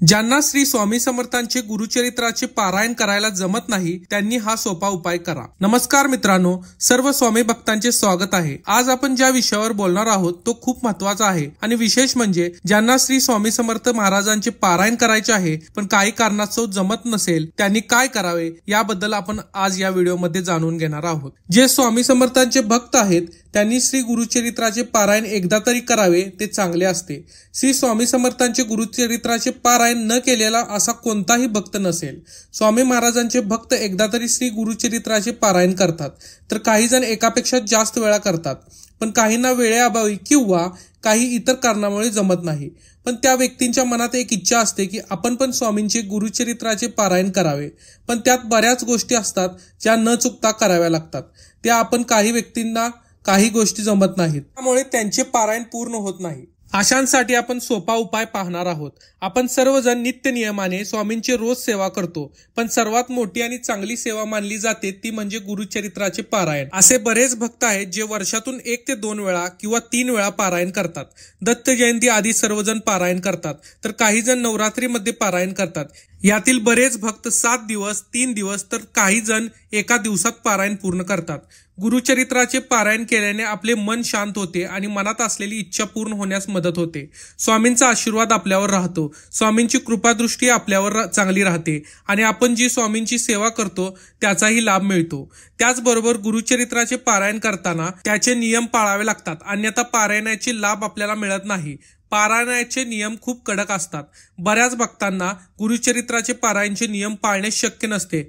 ज्यांना श्री स्वामी समर्थांचे गुरुचरित्राचे पारायण करायला जमत नाही त्यांनी हा सोपा उपाय करा। नमस्कार मित्रांनो, सर्व स्वामी भक्तांचे स्वागत आहे। आज आपण ज्या विषयावर बोलणार आहोत तो खूप महत्त्वाचा आहे आणि विशेष म्हणजे ज्यांना श्री स्वामी समर्थ महाराजांचे पारायण करायचे आहे पण काही कारणास्तव जमत नसेल त्यांनी काय करावे याबद्दल आपण आज या व्हिडिओमध्ये जाणून घेणार आहोत। जे स्वामी समर्थांचे भक्त आहेत त्यांनी श्री गुरुचरित्राचे पारायण एकदा तरी करावे ते चांगले असते। श्री स्वामी समर्थांचे गुरुचरित्राचे पारायण न केलेला असा कोणताही भक्त नसेल। स्वामी महाराजांचे भक्त एकदा तरी श्री गुरुचरित्राचे पारायण करतात, तर काही जण एकापेक्षा जास्त वेळा करतात, पण काहींना वेळेअभावी किंवा काही इतर कारणामुळे जमत नाही। पण त्या व्यक्तींच्या मनात एक इच्छा असते की आपण पण स्वामींचे गुरुचरित्राचे पारायण करावे, पण त्यात बऱ्याच गोष्टी असतात ज्या न चुकता कराव्या लागतात। त्या आपण काही व्यक्तींना काही गोष्टी जमत नाहीत, त्यामुळे त्यांचे पारायण पूर्ण होत नाही। अशांसाठी आपण सोपा उपाय पाहणार आहोत। आपण सर्वजण नित्य नियमाने स्वामींची रोज सेवा करतो, पण सर्वात मोठी आणि चांगली सेवा मानली जाते ती म्हणजे गुरुचरित्राचे पारायण। असे बरेच भक्त आहेत जे वर्षातून 1 ते 2 वेळा किंवा 3 वेळा पारायण करतात। दत्त जयंती आधी सर्वजण पारायण करतात, तर काही जण नवरात्रीमध्ये पारायण करतात। यातील बरेच भक्त 7 दिवस, 3 दिवस, तर काही जण एका दिवसात पारायण पूर्ण करतात। गुरुचरित्राचे पारायण केल्याने आपले मन शांत होते आणि मनात असलेली इच्छा पूर्ण होण्यास मदत होते। स्वामींचा आशीर्वाद आपल्यावर राहतो, स्वामींची कृपादृष्टी आपल्यावर चांगली राहते आणि आपण जी स्वामींची सेवा करतो त्याचाही लाभ मिळतो। त्याचबरोबर गुरुचरित्राचे पारायण करताना त्याचे नियम पाळावे लागतात, अन्यथा पारायणाचे लाभ आपल्याला मिळत नाही। पारायणाचे नियम खूप कडक असतात। बऱ्याच भक्तांना गुरुचरित्राचे पारायणचे नियम पाळणे शक्य नसते।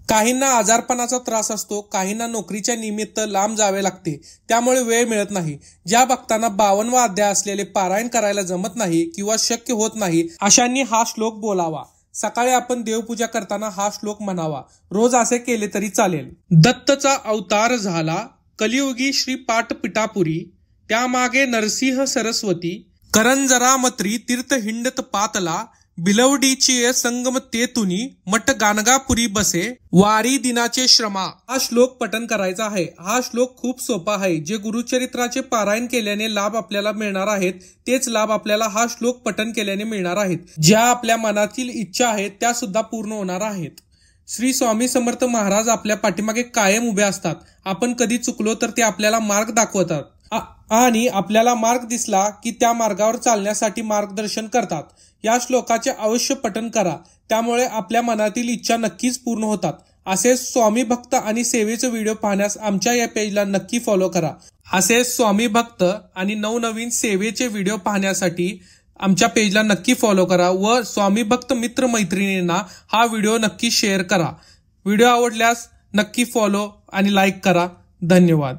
काहींना आजारपणाचा त्रास असतो, काहींना नोकरीच्या निमित्त लांब जावे लागते, त्यामुळे वेळ मिळत नाही। ज्या भक्तांना 52वा अध्याय असलेले पारायण करायला जमत नाही किंवा शक्य होत नाही अशांनी हा श्लोक बोलावा। सकाळी आपण देवपूजा करताना हा श्लोक म्हणावा। रोज असे केले तरी चालेल। दत्तचा अवतार झाला कलियुगी श्री पाटपिठापुरी, त्यामागे नरसिंह सरस्वती, करंजरा मत्री तीर्थ हिंडत पातला, बिलवडीची संगम तेतुनी, मठ गाणगापुरी बसे, वारी दिनाचे श्रमा। हा श्लोक पठण करायचा आहे। हा श्लोक खूप सोपा आहे। जे गुरुचरित्राचे पारायण केल्याने लाभ आपल्याला मिळणार आहेत तेच लाभ आपल्याला हा श्लोक पठण केल्याने मिळणार आहेत। ज्या आपल्या मनातील इच्छा आहेत त्या सुद्धा पूर्ण होणार आहेत। श्री स्वामी समर्थ महाराज आपल्या पाठीमागे कायम उभे असतात। आपण कधी चुकलो तर ते आपल्याला मार्ग दाखवतात आणि आपल्याला मार्ग दिसला की त्या मार्गावर चालण्यासाठी मार्गदर्शन करतात। या श्लोकाचे अवश्य पठण करा, त्यामुळे आपल्या मनातील इच्छा नक्कीच पूर्ण होतात। असे स्वामी भक्त आणि सेवेचे व्हिडिओ पाहण्यास आमच्या या पेजला नक्की फॉलो करा। असे स्वामी भक्त आणि नवनवीन सेवेचे व्हिडिओ पाहण्यासाठी आमच्या पेजला नक्की फॉलो करा व स्वामी भक्त मित्र मैत्रिणींना हा व्हिडिओ नक्की शेअर करा। व्हिडिओ आवडल्यास नक्की फॉलो आणि लाईक करा। धन्यवाद।